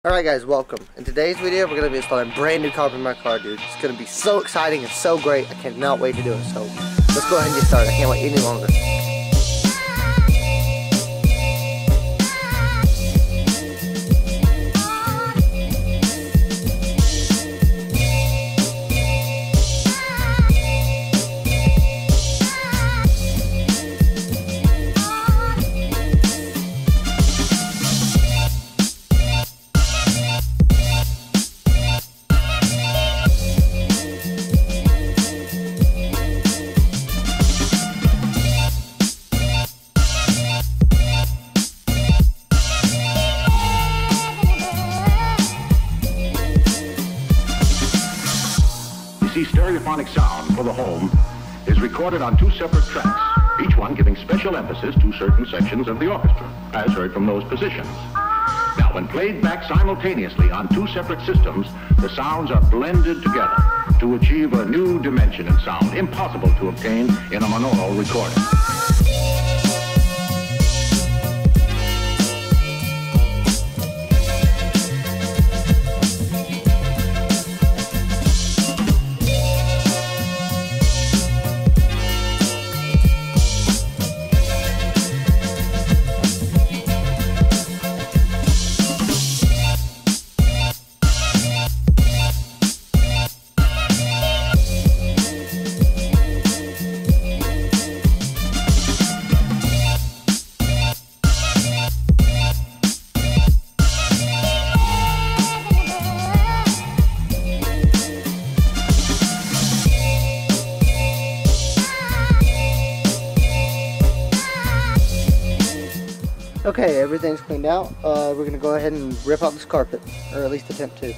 Alright guys, welcome. In today's video, we're going to be installing brand new carpet in my car, dude. It's going to be so exciting and so great. I cannot wait to do it. So, let's go ahead and get started. I can't wait any longer. Stereophonic sound for the home is recorded on two separate tracks, each one giving special emphasis to certain sections of the orchestra, as heard from those positions. Now, when played back simultaneously on two separate systems, the sounds are blended together to achieve a new dimension in sound, impossible to obtain in a monaural recording. Okay, everything's cleaned out. We're going to go ahead and rip out this carpet, or at least attempt to.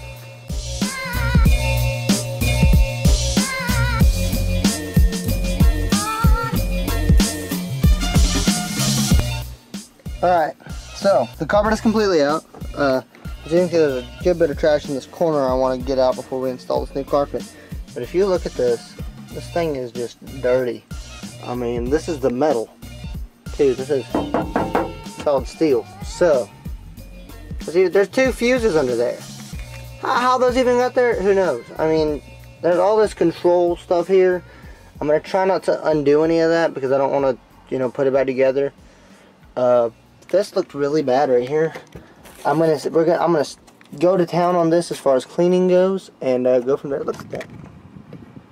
Alright, so the carpet is completely out. As you can see, there's a good bit of trash in this corner I want to get out before we install this new carpet. But if you look at this thing is just dirty. I mean, this is the metal, too. This is solid steel. So see, there's two fuses under there. How those even got there, who knows? I mean, there's all this control stuff here. I'm gonna try not to undo any of that because I don't want to, you know, put it back together. This looked really bad right here. I'm gonna go to town on this as far as cleaning goes and go from there. Look at that.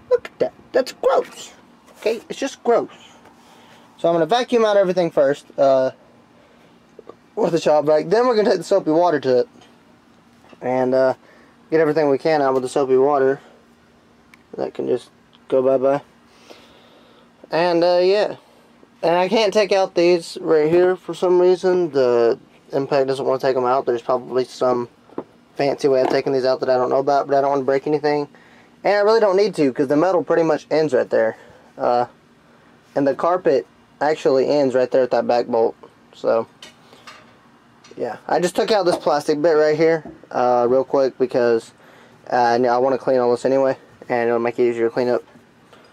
Look at that. That's gross. Okay, it's just gross. So I'm gonna vacuum out everything first. With the shop vac. Then we're going to take the soapy water to it and get everything we can out with the soapy water. That can just go bye-bye. And yeah. And I can't take out these right here for some reason. The Impact doesn't want to take them out. There's probably some fancy way of taking these out that I don't know about, but I don't want to break anything. And I really don't need to because the metal pretty much ends right there. And the carpet actually ends right there at that back bolt. So yeah, I just took out this plastic bit right here real quick because I want to clean all this anyway, and it'll make it easier to clean up.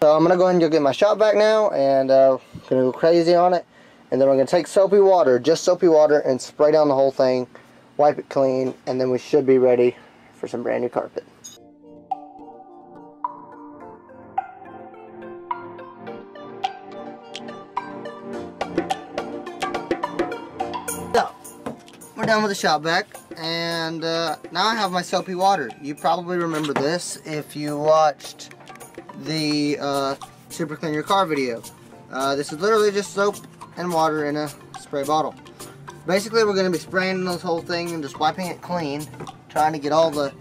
So I'm going to go ahead and go get my shop vac now, and going to go crazy on it, and then we're going to take soapy water, just soapy water, and spray down the whole thing, wipe it clean, and then we should be ready for some brand new carpet. We're done with the shop vac, and now I have my soapy water. You probably remember this if you watched the Super Clean Your Car video. This is literally just soap and water in a spray bottle. Basically, we're going to be spraying this whole thing and just wiping it clean, trying to get all the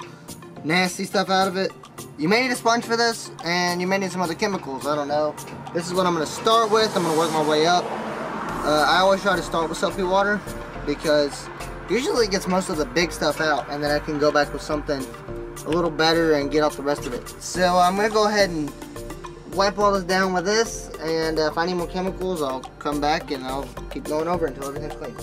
nasty stuff out of it. You may need a sponge for this, and you may need some other chemicals. I don't know. This is what I'm going to start with. I'm going to work my way up. I always try to start with soapy water because usually it gets most of the big stuff out, and then I can go back with something a little better and get off the rest of it. So I'm going to go ahead and wipe all this down with this, and if I need more chemicals, I'll come back and I'll keep going over until everything's clean.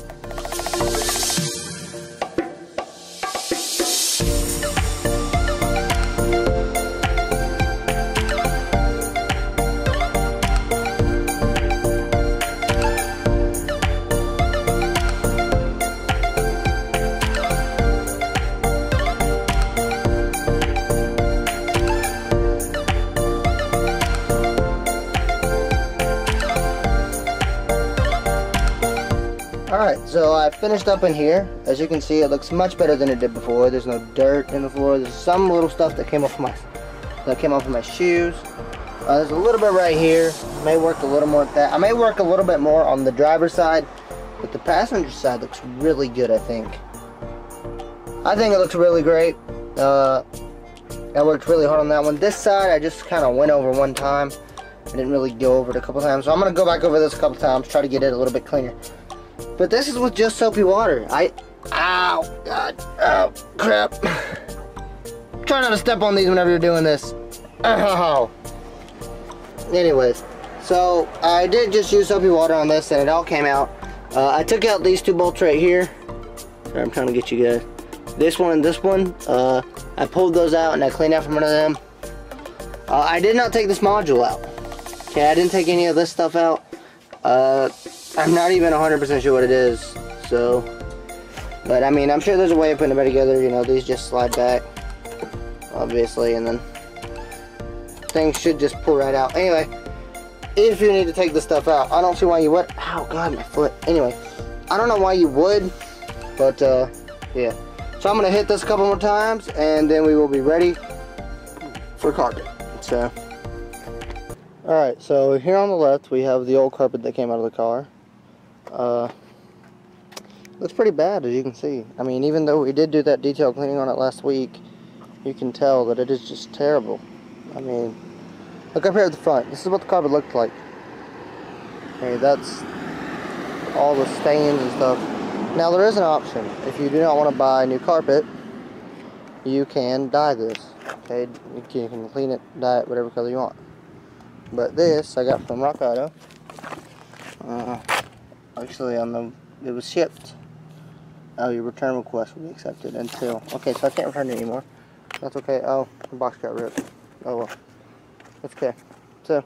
So I finished up in here. As you can see, it looks much better than it did before. There's no dirt in the floor. There's some little stuff that came off my shoes. There's a little bit right here. May work a little more at that. I may work a little bit more on the driver's side, but the passenger side looks really good, I think. I think it looks really great. I worked really hard on that one. This side, I just kind of went over one time. I didn't really go over it a couple times, so I'm going to go back over this a couple times, try to get it a little bit cleaner. But this is with just soapy water. Ow, God, oh, crap. Try not to step on these whenever you're doing this. Ow. Anyways, so I did just use soapy water on this, and it all came out. I took out these two bolts right here. Sorry, I'm trying to get you guys. This one and this one. I pulled those out and I cleaned out from under them. I did not take this module out. Okay, I didn't take any of this stuff out. I'm not even 100% sure what it is. So, but I mean, I'm sure there's a way of putting it back together. You know, these just slide back, obviously, and then things should just pull right out. Anyway, if you need to take this stuff out, I don't see why you would. Ow, God, my foot. Anyway, I don't know why you would, but yeah. So I'm gonna hit this a couple more times, and then we will be ready for carpet. So, all right. So here on the left, we have the old carpet that came out of the car. Looks pretty bad, as you can see. I mean, even though we did do that detail cleaning on it last week, you can tell that it is just terrible. I mean, look up here at the front. This is what the carpet looked like. Okay, that's all the stains and stuff. Now there is an option. If you do not want to buy new carpet, you can dye this. Okay, you can clean it, dye it whatever color you want. But this I got from Rock Auto. Actually, it was shipped. Oh, your return request will be accepted until. Okay, so I can't return it anymore. That's okay. Oh, the box got ripped. Oh well, that's okay. So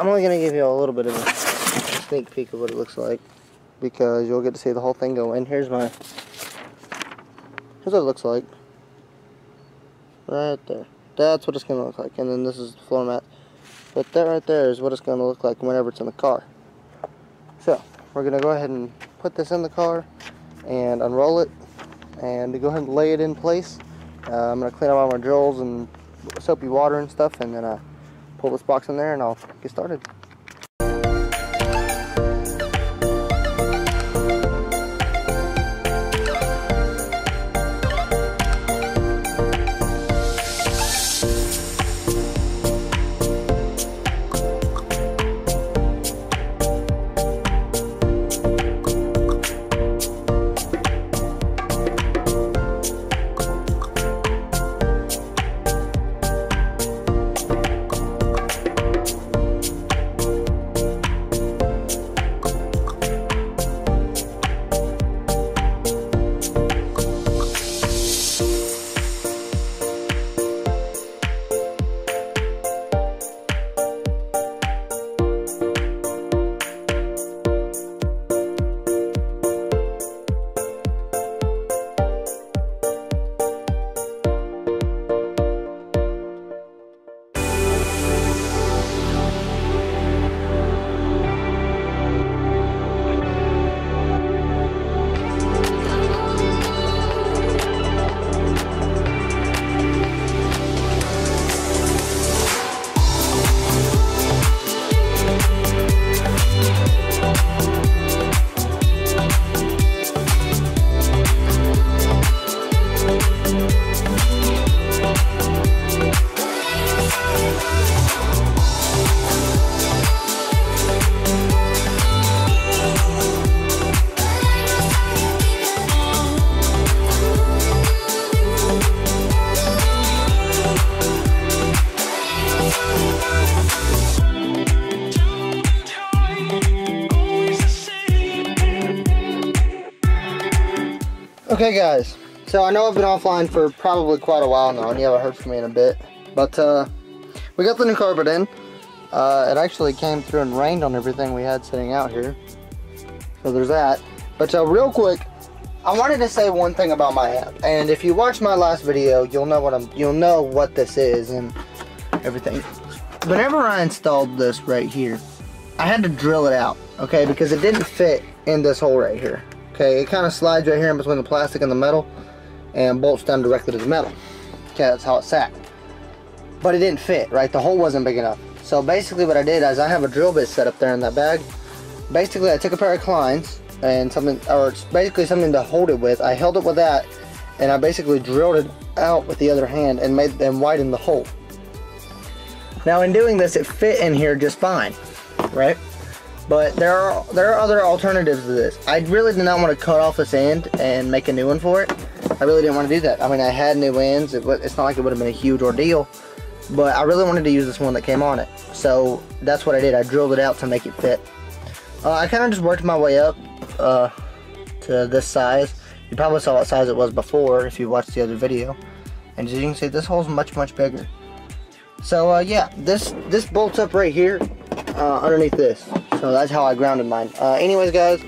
I'm only gonna give you a little bit of a sneak peek of what it looks like, because you'll get to see the whole thing go in. Here's what it looks like. Right there. That's what it's going to look like. And then this is the floor mat. But that right there is what it's going to look like whenever it's in the car. So, we're going to go ahead and put this in the car and unroll it and go ahead and lay it in place. I'm going to clean up all my drills and soapy water and stuff, and then pull this box in there and I'll get started. Okay guys, so I know I've been offline for probably quite a while now and you haven't heard from me in a bit, but we got the new carpet in. It actually came through and rained on everything we had sitting out here, so there's that. But real quick, I wanted to say one thing about my app, and if you watched my last video, you'll know what this is and everything. Whenever I installed this right here, I had to drill it out, okay, because it didn't fit in this hole right here. Okay, it kind of slides right here in between the plastic and the metal and bolts down directly to the metal. Okay, that's how it sat. But it didn't fit, right? The hole wasn't big enough. So basically what I did is I have a drill bit set up there in that bag. Basically I took a pair of Kleins and something, or it's basically something to hold it with. I held it with that and I basically drilled it out with the other hand and made them widen the hole. Now in doing this, it fit in here just fine, right? But there are other alternatives to this. I really did not want to cut off this end and make a new one for it. I really didn't want to do that. I mean, I had new ends. It's not like it would have been a huge ordeal, but I really wanted to use this one that came on it. So that's what I did. I drilled it out to make it fit. I kind of just worked my way up to this size. You probably saw what size it was before if you watched the other video. And as you can see, this hole's much, much bigger. So yeah, this bolts up right here underneath this. So that's how I grounded mine. Anyways guys,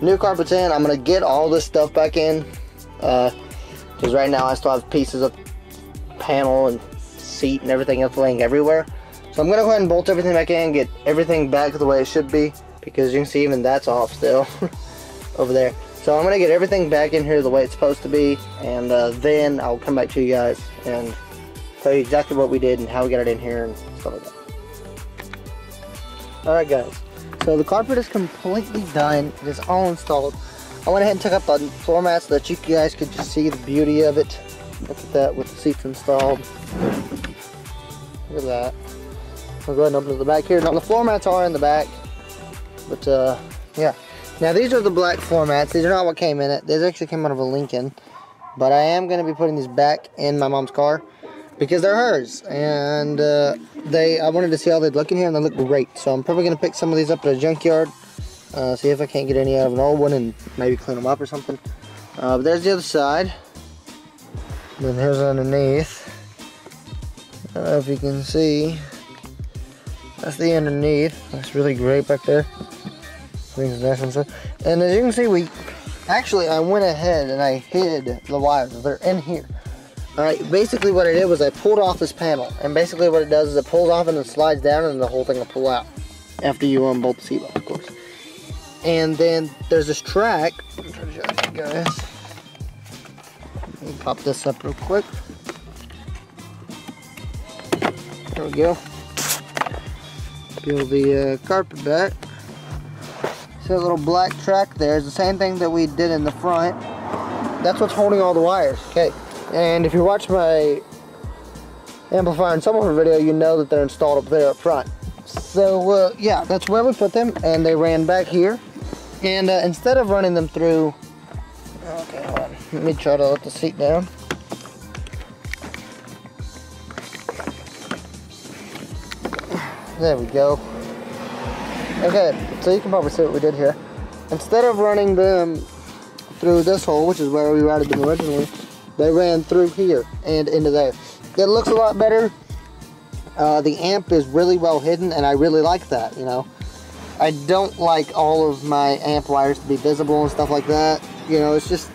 new carpet's in. I'm gonna get all this stuff back in because right now I still have pieces of panel and seat and everything else laying everywhere. So I'm gonna go ahead and bolt everything back in, get everything back the way it should be, because you can see even that's off still over there. So I'm gonna get everything back in here the way it's supposed to be, and then I'll come back to you guys and tell you exactly what we did and how we got it in here and stuff like that. Alright guys, so the carpet is completely done. It is all installed. I went ahead and took up the floor mat so that you guys could just see the beauty of it. Look at that with the seats installed. Look at that. I'll go ahead and open to the back here. Now the floor mats are in the back, but yeah. Now these are the black floor mats. These are not what came in it. These actually came out of a Lincoln, but I am going to be putting these back in my mom's car because they're hers, and I wanted to see how they'd look in here, and they look great. So I'm probably going to pick some of these up at a junkyard, see if I can't get any out of an old one and maybe clean them up or something. But there's the other side. Then here's underneath. I don't know if you can see. That's the underneath. That's really great back there. And as you can see, I went ahead and I hid the wires. They're in here. Alright, basically what I did was I pulled off this panel, and basically what it does is it pulls off and then slides down, and the whole thing will pull out after you unbolt the seat bolt, of course. And then there's this track. I'm trying to show you guys. Let me pop this up real quick. There we go. Peel the carpet back. See that little black track there is the same thing that we did in the front. That's what's holding all the wires. Okay. And if you watch my amplifier and subwoofer video, you know that they're installed up there up front. So yeah, that's where we put them, and they ran back here. And instead of running them through, okay, hold on. Let me try to let the seat down. There we go. Okay, so you can probably see what we did here. Instead of running them through this hole, which is where we routed them originally, they ran through here and into there. It looks a lot better. The amp is really well hidden, and I really like that, you know. I don't like all of my amp wires to be visible and stuff like that. You know, it's just,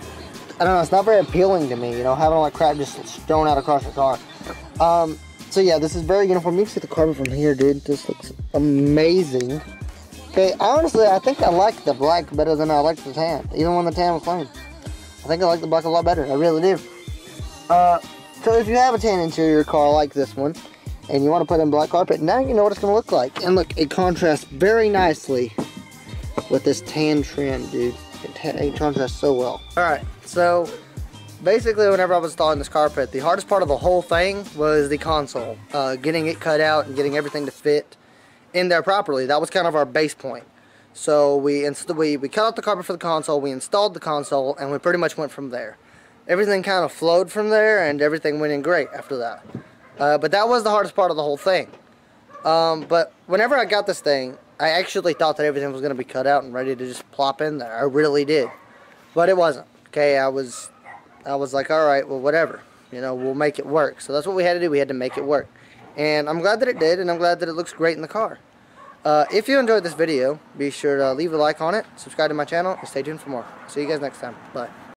I don't know, it's not very appealing to me, you know, having all that crap just thrown out across your car. So yeah, this is very uniform. You can see the carpet from here, dude. This looks amazing. Okay, honestly, I think I like the black better than I like the tan, even when the tan was clean. I think I like the black a lot better. I really do. So if you have a tan interior car like this one, and you want to put in black carpet, now you know what it's going to look like. And look, it contrasts very nicely with this tan trim, dude. It contrasts so well. Alright, so basically whenever I was installing this carpet, the hardest part of the whole thing was the console. Getting it cut out and getting everything to fit in there properly. That was kind of our base point. So we cut out the carpet for the console, we installed the console, and we pretty much went from there. Everything kind of flowed from there, and everything went in great after that. But that was the hardest part of the whole thing. But whenever I got this thing, I actually thought that everything was going to be cut out and ready to just plop in there. I really did. But it wasn't. Okay, I was like, alright, well, whatever. You know, we'll make it work. So that's what we had to do. We had to make it work. And I'm glad that it did, and I'm glad that it looks great in the car. If you enjoyed this video, be sure to leave a like on it, subscribe to my channel, and stay tuned for more. See you guys next time. Bye.